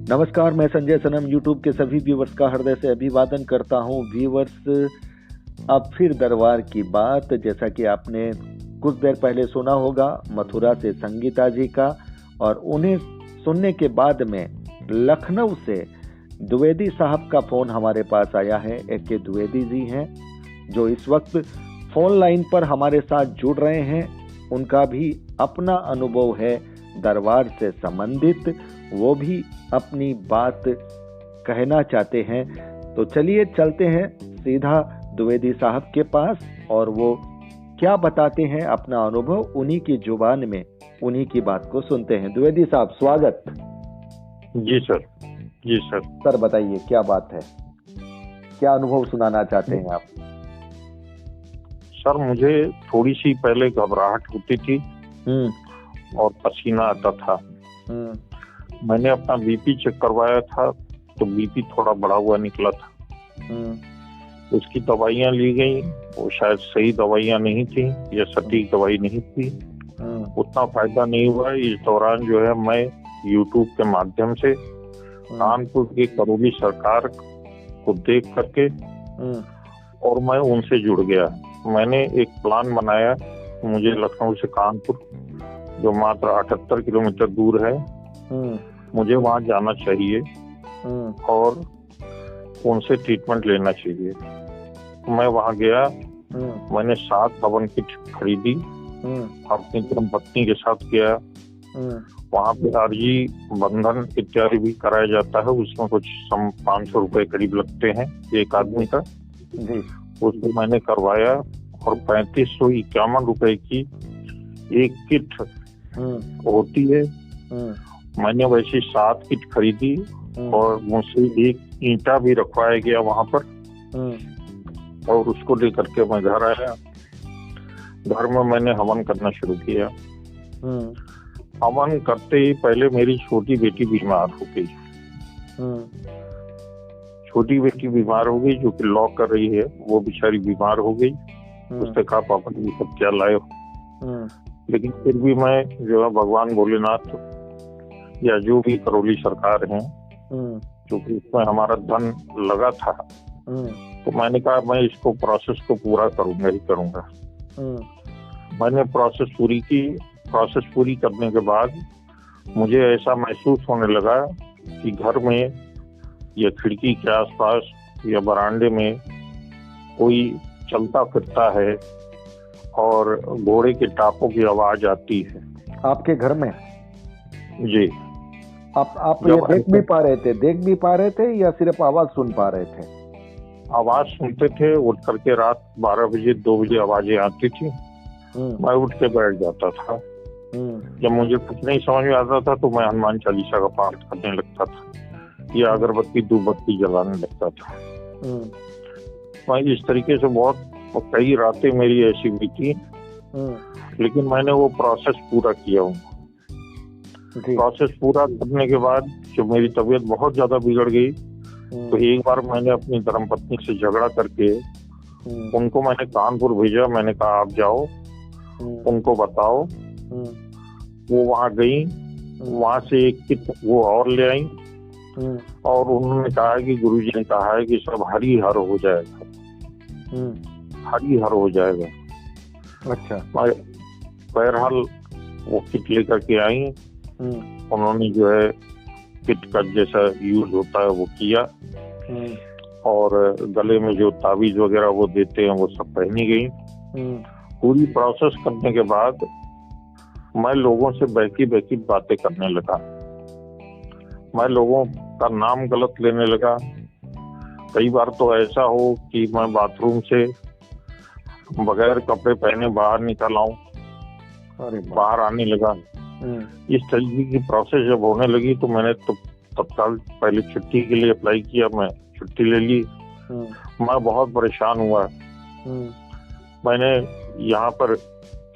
नमस्कार, मैं संजय सनम यूट्यूब के सभी व्यूवर्स का हृदय से अभिवादन करता हूं। व्यूवर्स, अब फिर दरबार की बात, जैसा कि आपने कुछ देर पहले सुना होगा मथुरा से संगीता जी का, और उन्हें सुनने के बाद में लखनऊ से द्विवेदी साहब का फोन हमारे पास आया है। AK द्विवेदी जी हैं जो इस वक्त फोन लाइन पर हमारे साथ जुड़ रहे हैं। उनका भी अपना अनुभव है दरबार से संबंधित, वो भी अपनी बात कहना चाहते हैं। तो चलिए चलते हैं सीधा द्विवेदी साहब के पास और वो क्या बताते हैं अपना अनुभव, उन्हीं की जुबान में उन्हीं की बात को सुनते हैं। द्विवेदी साहब, स्वागत। जी सर। जी सर। सर बताइए क्या बात है, क्या अनुभव सुनाना चाहते हैं आप? सर, मुझे थोड़ी सी पहले घबराहट होती थी और पसीना आता था। मैंने अपना बीपी चेक करवाया था तो बीपी थोड़ा बढ़ा हुआ निकला था। उसकी दवाइयां ली गई, वो शायद सही दवाइयां नहीं थी या सटीक दवाई नहीं थी, उतना फायदा नहीं हुआ। इस दौरान जो है मैं यूट्यूब के माध्यम से कानपुर की करौली सरकार को देख करके और मैं उनसे जुड़ गया। मैंने एक प्लान बनाया, मुझे लखनऊ से कानपुर जो मात्र 78 किलोमीटर दूर है, मुझे वहां जाना चाहिए और उनसे ट्रीटमेंट लेना चाहिए। मैं वहां गया, मैंने 7 हवन किट खरीदी, अपनी धर्मपत्नी के साथ गया। वहां पे आरजी बंधन इत्यादि भी कराया जाता है, उसमें कुछ 500 रुपए करीब लगते हैं एक आदमी का। उसको मैंने करवाया और 3551 रुपए की एक किट होती है। मैंने वैसी 7 किट खरीदी और मुझसे एक ईंटा भी रखवाया गया वहां पर, और उसको लेकर के मैं घर आया। घर में मैंने हवन करना शुरू किया। हवन करते ही पहले मेरी छोटी बेटी बीमार हो गई। छोटी बेटी बीमार हो गई जो कि लॉ कर रही है, वो बेचारी बीमार हो गई। उसने कहा पापा तुम सब क्या लाए हो, लेकिन फिर भी मैं जो है भगवान भोलेनाथ या जो भी करौली सरकार है, क्योंकि इसमें हमारा धन लगा था, तो मैंने कहा मैं इसको प्रोसेस को पूरा करूंगा ही करूंगा। मैंने प्रोसेस पूरी की। प्रोसेस पूरी करने के बाद मुझे ऐसा महसूस होने लगा कि घर में या खिड़की के आसपास या बरामदे में कोई चलता फिरता है और घोड़े के टापों की आवाज आती है। आपके घर में? जी। आप ये देख भी पा रहे थे या सिर्फ आवाज सुन पा रहे थे? आवाज सुनते थे। उठ करके रात 12 बजे 2 बजे आवाजें आती थी, मैं उठ के बैठ जाता था। जब मुझे कुछ नहीं समझ में आता था तो मैं हनुमान चालीसा का पाठ करने लगता था या अगरबत्ती धूपबत्ती जलाने लगता था। मैं इस तरीके से कई रातें मेरी ऐसी बीती, लेकिन मैंने वो प्रोसेस पूरा किया हूँ। प्रोसेस पूरा करने के बाद जब मेरी तबीयत बहुत ज्यादा बिगड़ गई तो एक बार मैंने अपनी धर्मपत्नी से झगड़ा करके उनको मैंने कानपुर भेजा। मैंने कहा आप जाओ, उनको बताओ। वो वहां गई, वहां से एक किट वो और ले आई और उन्होंने कहा कि गुरुजी ने कहा है कि सब हरी हर हो जाएगा, हरी हर हो जाएगा। अच्छा। बहरहाल वो किट लेकर के आई। उन्होंने जो है किट का जैसा यूज होता है वो किया और गले में जो ताबीज वगैरह वो देते हैं वो सब पहनी गई। पूरी प्रोसेस करने के बाद मैं लोगों से बहकी बातें करने लगा। मैं लोगों का नाम गलत लेने लगा। कई बार तो ऐसा हो कि मैं बाथरूम से बगैर कपड़े पहने बाहर निकल आऊं, बाहर आने लगा। इस तरीके की प्रोसेस जब होने लगी तो मैंने तो तत्काल पहले छुट्टी के लिए अप्लाई किया। मैं छुट्टी ले ली। मैं बहुत परेशान हुआ। मैंने यहाँ पर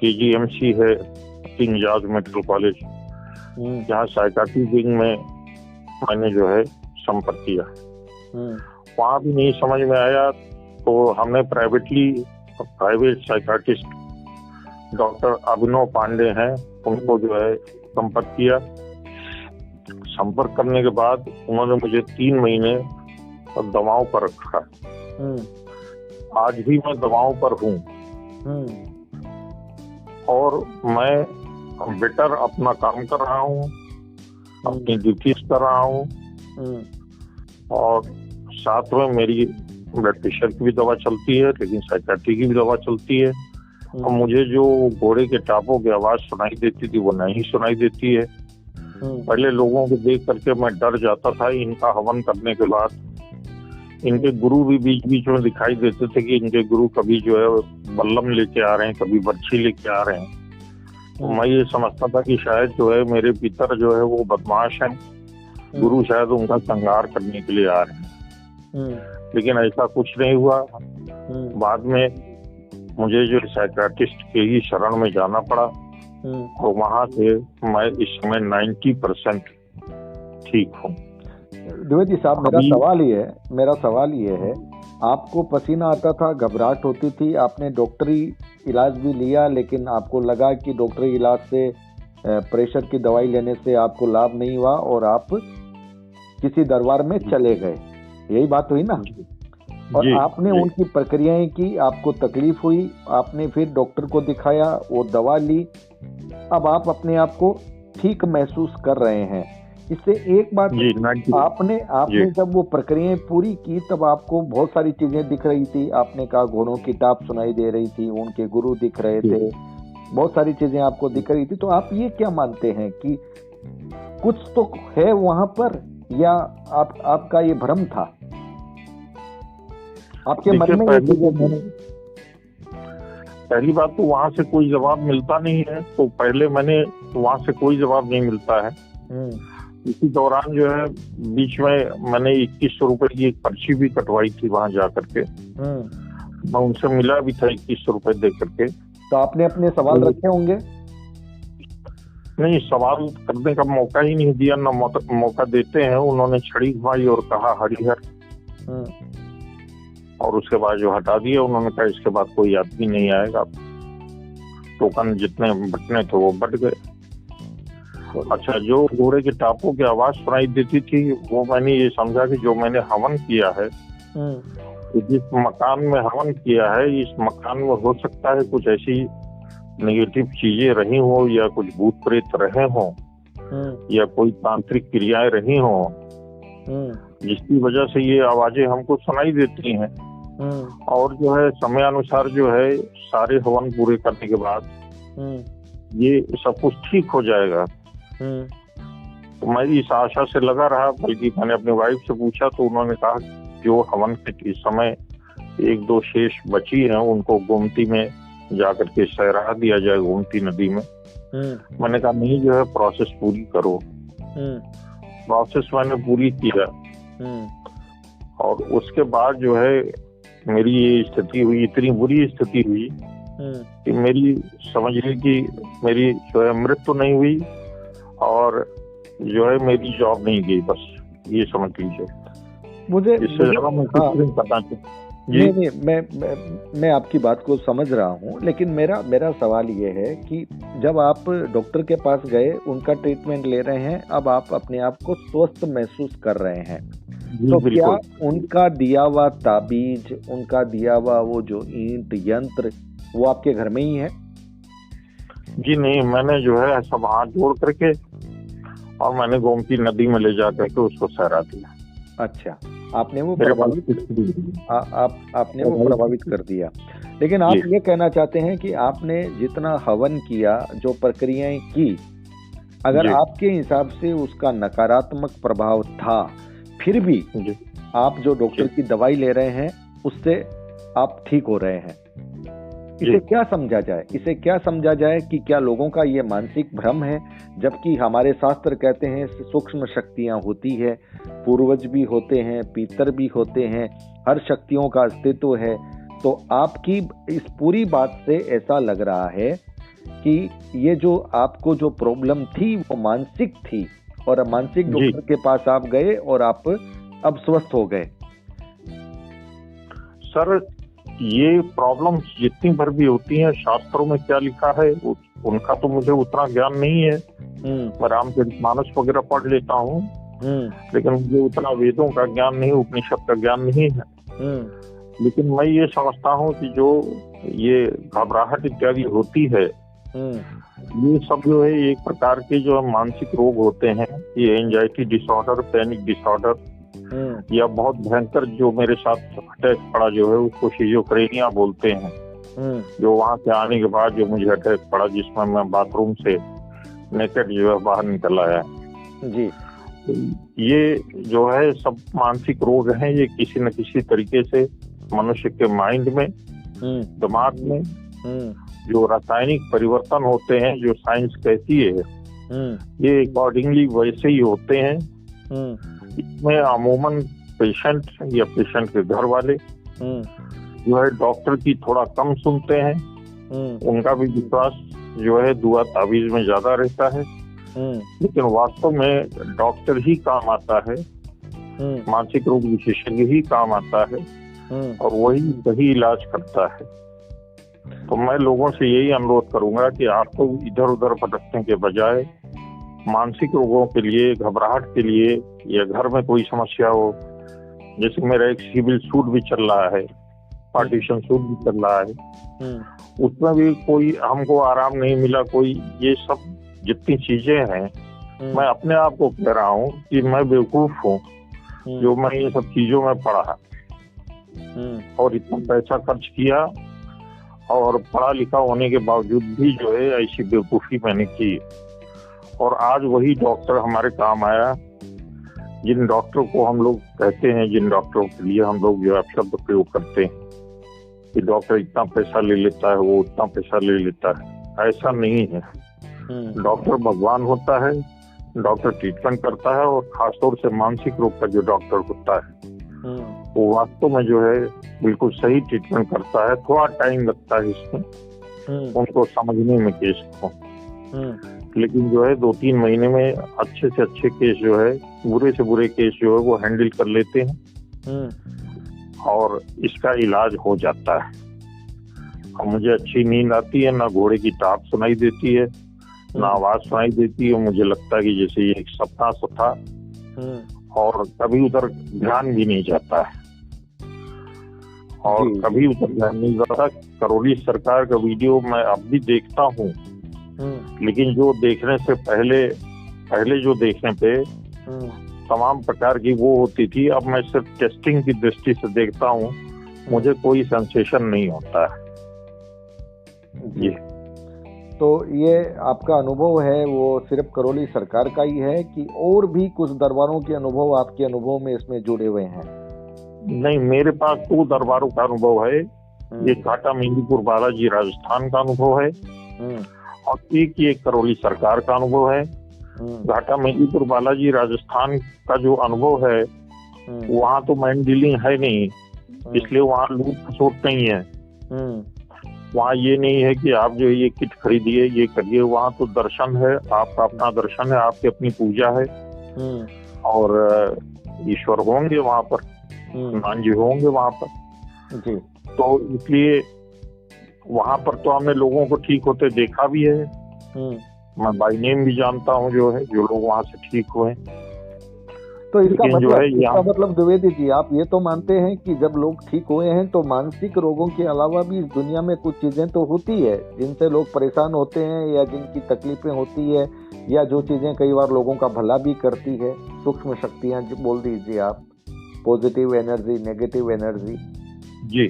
KGMC है, किंग जॉर्ज मेडिकल कॉलेज, यहाँ साइकाट्री विंग में मैंने जो है संपर्क किया। वहाँ भी नहीं समझ में आया तो हमने प्राइवेट साइकाट्रिस्ट डॉक्टर अभिनव पांडे हैं, उनको जो है संपर्क किया। संपर्क करने के बाद उन्होंने मुझे 3 महीने दवाओं पर रखा। आज भी मैं दवाओं पर हूँ और मैं बेटर अपना काम कर रहा हूँ, अपनी ड्यूटीज कर रहा हूँ और साथ में मेरी ब्लड प्रेशर की भी दवा चलती है, लेकिन साइकियाट्री की भी दवा चलती है। और मुझे जो घोड़े के टापों की आवाज सुनाई देती थी वो नहीं सुनाई देती है। पहले लोगों को देख करके मैं डर जाता था। इनका हवन करने के बाद इनके गुरु भी बीच बीच में दिखाई देते थे कि इनके गुरु कभी जो है बल्लम लेके आ रहे हैं, कभी बर्छी लेके आ रहे हैं। तो मैं ये समझता था कि शायद जो है मेरे पितर जो है वो बदमाश हैं, गुरु शायद उनका संहार करने के लिए आ रहे हैं। लेकिन ऐसा कुछ नहीं हुआ। बाद में मुझे जो साइकियाट्रिस्ट के ही शरण में जाना पड़ा, तो वहां से मैं इस समय 90% ठीक हूँ। द्विवेदी साहब, मेरा सवाल ये है, आपको पसीना आता था, घबराहट होती थी, आपने डॉक्टरी इलाज भी लिया, लेकिन आपको लगा कि डॉक्टरी इलाज से प्रेशर की दवाई लेने से आपको लाभ नहीं हुआ और आप किसी दरबार में चले गए, यही बात हुई ना? और आपने उनकी प्रक्रियाएं की, आपको तकलीफ हुई, आपने फिर डॉक्टर को दिखाया, वो दवा ली, अब आप अपने आप को ठीक महसूस कर रहे हैं। इससे एक बात, आपने जब वो प्रक्रियाएं पूरी की तब आपको बहुत सारी चीजें दिख रही थी। आपने कहा घोड़ों की टाप सुनाई दे रही थी, उनके गुरु दिख रहे थे, बहुत सारी चीजें आपको दिख रही थी। तो आप ये क्या मानते हैं कि कुछ तो है वहां पर, या आपका ये भ्रम था? आपके मन में ये चीजें? पहली बात तो वहां से कोई जवाब मिलता नहीं है, तो पहले मैंने वहां से कोई जवाब नहीं मिलता है। इसी दौरान जो है बीच में मैंने 2100 रुपए की एक पर्ची भी कटवाई थी वहां जा करके। मैं उनसे मिला भी था 2100 रुपए दे करके। तो आपने अपने सवाल रखे होंगे? नहीं, सवाल करने का मौका ही नहीं दिया, ना मौका देते हैं। उन्होंने छड़ी घुमाई और कहा हरिहर, और उसके बाद जो हटा दिया। उन्होंने कहा इसके बाद कोई आदमी नहीं आएगा। टोकन जितने बटने थे वो बट गए। अच्छा, जो घोड़े के टापों की आवाज सुनाई देती थी वो मैंने ये समझा कि जो मैंने हवन किया है, जिस मकान में हवन किया है, इस मकान में हो सकता है कुछ ऐसी नेगेटिव चीजें रही हो, या कुछ भूत प्रेत रहे हो, या कोई तांत्रिक क्रियाएं रही हो, जिसकी वजह से ये आवाजें हमको सुनाई देती हैं। और जो है समय अनुसार जो है सारे हवन पूरे करने के बाद ये सब कुछ ठीक हो जाएगा। तो मैं इस आशा से लगा रहा, बल्कि मैंने अपनी वाइफ से पूछा तो उन्होंने कहा जो हवन के इस समय 1-2 शेष बची हैं उनको गोमती में जाकर के सहरा दिया जाए, गोमती नदी में। मैंने कहा नहीं, जो है प्रोसेस पूरी करो। प्रोसेस मैंने पूरी किया और उसके बाद जो है मेरी ये स्थिति हुई, इतनी बुरी स्थिति हुई कि मेरी समझ ली कि मेरी जो है मृत्यु नहीं हुई और जो है मेरी जॉब नहीं गई, बस ये समझ लीजिए। मुझे नहीं, मैं आपकी बात को समझ रहा हूँ, लेकिन मेरा सवाल ये है कि जब आप डॉक्टर के पास गए, उनका ट्रीटमेंट ले रहे हैं, अब आप अपने आप को स्वस्थ महसूस कर रहे हैं, तो क्या उनका दिया हुआ ताबीज, उनका दिया हुआ वो जो ईंट यंत्र, वो आपके घर में ही है? जी नहीं, मैंने जो है सब हाथ जोड़ करके और मैंने गोमती नदी में ले जा करके उसको सहरा दिया। अच्छा, आपने वो प्रभावित कर दिया। लेकिन आप ये कहना चाहते हैं कि आपने जितना हवन किया, जो प्रक्रियाएं की, अगर आपके हिसाब से उसका नकारात्मक प्रभाव था, फिर भी आप जो डॉक्टर की दवाई ले रहे हैं उससे आप ठीक हो रहे हैं, इसे क्या समझा जाए? इसे क्या समझा जाए कि क्या लोगों का ये मानसिक भ्रम है, जबकि हमारे शास्त्र कहते हैं सूक्ष्म शक्तियां होती है, पूर्वज भी होते हैं, पितर भी होते हैं, हर शक्तियों का अस्तित्व है। तो आपकी इस पूरी बात से ऐसा लग रहा है कि ये जो आपको जो प्रॉब्लम थी वो मानसिक थी, और मानसिक डॉक्टर के पास आप गए और आप अब स्वस्थ हो गए। सर, ये प्रॉब्लम्स जितनी भर भी होती हैं, शास्त्रों में क्या लिखा है उनका तो मुझे उतना ज्ञान नहीं है, मैं रामचरितमानस वगैरह पढ़ लेता हूँ, लेकिन मुझे उतना वेदों का ज्ञान नहीं, उपनिषद का ज्ञान नहीं है। लेकिन मैं ये समझता हूँ कि जो ये घबराहट इत्यादि होती है, ये सब जो है एक प्रकार के जो मानसिक रोग होते हैं। ये एंजाइटी डिसऑर्डर, पैनिक डिसऑर्डर, या बहुत भयंकर जो मेरे साथ अटैक पड़ा जो है उसको शिजोफ्रेनिया बोलते हैं। जो वहां से आने के बाद जो मुझे अटैक पड़ा, जिसमें मैं बाथरूम से नेकेड जो है बाहर निकल आया जी। ये जो है सब मानसिक रोग हैं। ये किसी न किसी तरीके से मनुष्य के माइंड में, दिमाग में जो रासायनिक परिवर्तन होते हैं, जो साइंस कहती है, ये अकॉर्डिंगली वैसे ही होते हैं। इसमें अमूमन पेशेंट या पेशेंट के घर वाले जो है डॉक्टर की थोड़ा कम सुनते हैं। उनका भी विश्वास जो है दुआ तावीज में ज्यादा रहता है। लेकिन वास्तव में डॉक्टर ही काम आता है, मानसिक रोग विशेषज्ञ ही काम आता है, और वही सही इलाज करता है। तो मैं लोगों से यही अनुरोध करूंगा कि आपको इधर उधर भटकने के बजाय मानसिक रोगों के लिए, घबराहट के लिए, या घर में कोई समस्या हो, जैसे मेरा एक सिविल सूट भी चल रहा है, पार्टीशन सूट भी चल रहा है, उसमें भी कोई हमको आराम नहीं मिला। कोई ये सब जितनी चीजें हैं, मैं अपने आप को कह रहा हूँ कि मैं बेवकूफ हूँ जो मैं ये सब चीजों में पढ़ा और इतना पैसा खर्च किया, और पढ़ा लिखा होने के बावजूद भी जो है ऐसी बेवकूफी मैंने की। और आज वही डॉक्टर हमारे काम आया, जिन डॉक्टर को हम लोग कहते हैं, जिन डॉक्टरों के लिए हम लोग जो है शब्द प्रयोग करते हैं कि डॉक्टर इतना पैसा ले लेता है, वो उतना पैसा ले लेता है। ऐसा नहीं है। डॉक्टर भगवान होता है, डॉक्टर ट्रीटमेंट करता है, और खासतौर से मानसिक रोग का जो डॉक्टर होता है वो वास्तव में जो है बिल्कुल सही ट्रीटमेंट करता है। थोड़ा टाइम लगता है इसमें उनको समझने में केस को, लेकिन जो है 2-3 महीने में अच्छे से अच्छे केस जो है, बुरे से बुरे केस जो है वो हैंडल कर लेते हैं, और इसका इलाज हो जाता है। और मुझे अच्छी नींद आती है, ना घोड़े की टाप सुनाई देती है, ना आवाज सुनाई देती है। मुझे लगता है कि जैसे ये एक सपना सा था, और कभी उधर ध्यान भी नहीं जाता है, और कभी उधर ध्यान नहीं जाता। करौली सरकार का वीडियो मैं अब भी देखता हूँ, लेकिन जो देखने से पहले जो देखने पे तमाम प्रकार की वो होती थी, अब मैं सिर्फ टेस्टिंग की दृष्टि से देखता हूँ, मुझे कोई सेंसेशन नहीं होता है। जी, तो ये आपका अनुभव है वो सिर्फ करौली सरकार का ही है कि और भी कुछ दरबारों के अनुभव आपके अनुभव में इसमें जुड़े हुए हैं? नहीं, मेरे पास 2 दरबारों का अनुभव है। एक घाटा मेहंदीपुर बालाजी राजस्थान का अनुभव है, और एक ये करौली सरकार का अनुभव है। घाटा मेहंदीपुर बालाजी राजस्थान का जो अनुभव है, वहाँ तो मैन डीलिंग है नहीं, इसलिए वहाँ लूट खसोट नहीं है। वहाँ ये नहीं है कि आप जो ये किट खरीदिए, ये करिए। वहाँ तो दर्शन है, आपका अपना दर्शन है, आपकी अपनी पूजा है, और ईश्वर होंगे वहाँ पर, हनुमान जी होंगे वहाँ पर जी। तो इसलिए वहाँ पर तो हमने लोगों को ठीक होते देखा भी है। मैं बाय नेम भी जानता हूँ जो है, जो लोग वहाँ से ठीक हुए। तो इसका मतलब द्विवेदी जी, आप ये तो मानते हैं कि जब लोग ठीक हुए हैं तो मानसिक रोगों के अलावा भी इस दुनिया में कुछ चीजें तो होती है जिनसे लोग परेशान होते हैं, या जिनकी तकलीफें होती है, या जो चीजें कई बार लोगों का भला भी करती है। सूक्ष्म शक्तियां बोल दीजिए आप, पॉजिटिव एनर्जी, नेगेटिव एनर्जी जी।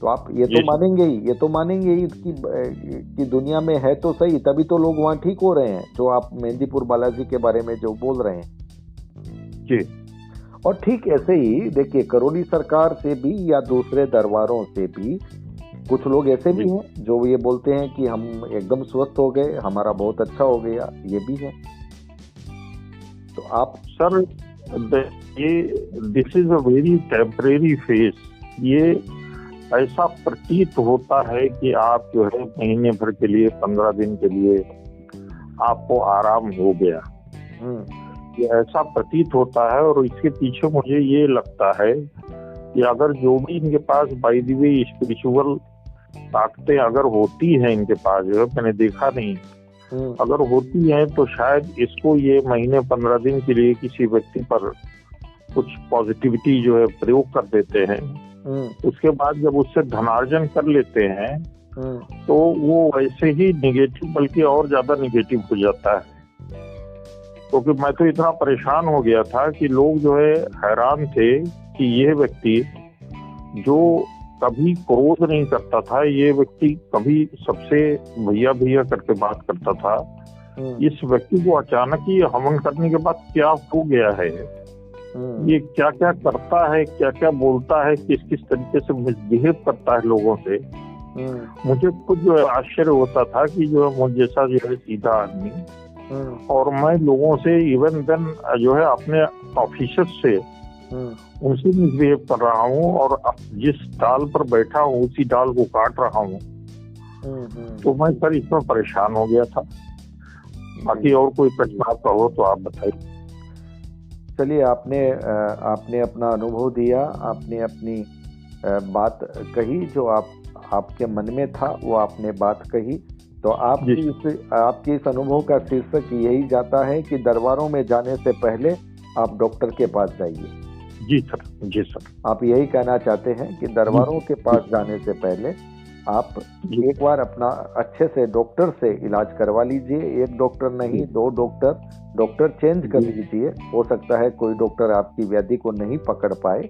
तो आप ये तो मानेंगे ही कि दुनिया में है तो सही, तभी तो लोग वहाँ ठीक हो रहे हैं, जो आप मेहंदीपुर बालाजी के बारे में जो बोल रहे हैं जी। और ठीक ऐसे ही देखिए, करौली सरकार से भी या दूसरे दरबारों से भी कुछ लोग ऐसे भी हैं जो ये बोलते हैं कि हम एकदम स्वस्थ हो गए, हमारा बहुत अच्छा हो गया, ये भी है। तो आप सर, ये this is a very temporary phase. ये ऐसा प्रतीत होता है कि आप जो है महीने भर के लिए, 15 दिन के लिए आपको आराम हो गया, ये ऐसा प्रतीत होता है। और इसके पीछे मुझे ये लगता है कि अगर जो भी इनके पास बाय द वे स्पिरिचुअल ताकतें अगर होती हैं इनके पास, जो मैंने देखा नहीं, अगर होती है तो शायद इसको ये महीने 15 दिन के लिए किसी व्यक्ति पर कुछ पॉजिटिविटी जो है प्रयोग कर देते हैं, उसके बाद जब उससे धनार्जन कर लेते हैं तो वो वैसे ही निगेटिव बल्कि और ज्यादा निगेटिव हो जाता है। क्योंकि मैं तो इतना परेशान हो गया था कि लोग जो है हैरान थे कि ये व्यक्ति जो कभी क्रोध नहीं करता था, ये व्यक्ति कभी सबसे भैया भैया करके बात करता था, इस व्यक्ति को अचानक ही हवन करने के बाद क्या हो गया है, ये क्या क्या करता है, क्या क्या बोलता है, किस किस तरीके से मिसबिहेव करता है लोगों से। मुझे खुद जो है आश्चर्य होता था कि जो है मुझ जैसा जो है सीधा आदमी, और मैं लोगों से इवन देन जो है अपने ऑफिसर्स से उनसे मिसबिहेव कर रहा हूँ, और जिस डाल पर बैठा हूँ उसी डाल को काट रहा हूँ। तो मैं सर इसमें परेशान हो गया था। बाकी और कोई प्रश्न आपका हो तो आप बताइए। चलिए, आपने अपना अनुभव दिया, आपने अपनी बात कही, जो आपके मन में था वो आपने बात कही। तो आपकी इस अनुभव का शीर्षक यही जाता है कि दरबारों में जाने से पहले आप डॉक्टर के पास जाइए। जी सर, जी सर। आप यही कहना चाहते हैं कि दरबारों के पास जाने से पहले आप एक बार अपना अच्छे से डॉक्टर से इलाज करवा लीजिए। एक डॉक्टर नहीं, 2 डॉक्टर चेंज कर लीजिए। हो सकता है कोई डॉक्टर आपकी व्याधि को नहीं पकड़ पाए,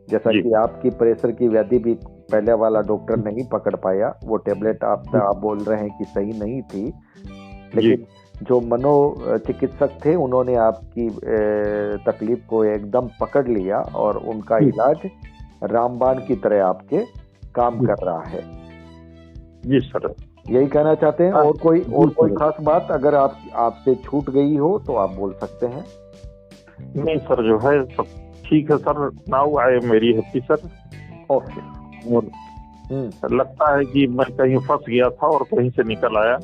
जैसा कि आपकी प्रेशर की व्याधि भी पहले वाला डॉक्टर नहीं पकड़ पाया। वो टेबलेट आप बोल रहे हैं कि सही नहीं थी, लेकिन जो मनोचिकित्सक थे उन्होंने आपकी तकलीफ को एकदम पकड़ लिया और उनका इलाज रामबाण की तरह आपके काम कर रहा है। जी सर, यही कहना चाहते हैं। और कोई खास बात अगर आपसे छूट गई हो तो आप बोल सकते हैं। नहीं सर, जो है सब ठीक है sir. Now I am very happy sir. Okay. और लगता है कि मैं कहीं फंस गया था और कहीं से निकल आया।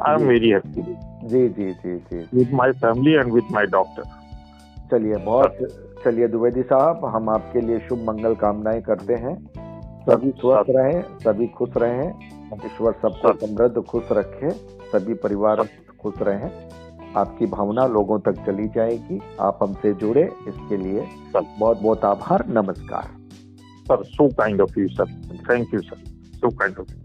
I am very happy. जी जी जी जी, with my family and with my doctor. चलिए द्विवेदी साहब, हम आपके लिए शुभ मंगल कामनाएं करते हैं। सभी स्वस्थ रहें, सभी खुश रहें, ईश्वर सबको समृद्ध खुश रखे, सभी परिवार खुश रहें। आपकी भावना लोगों तक चली जाएगी। आप हमसे जुड़े, इसके लिए बहुत बहुत आभार। नमस्कार sir. So kind of you sir. Thank you sir. So kind of you.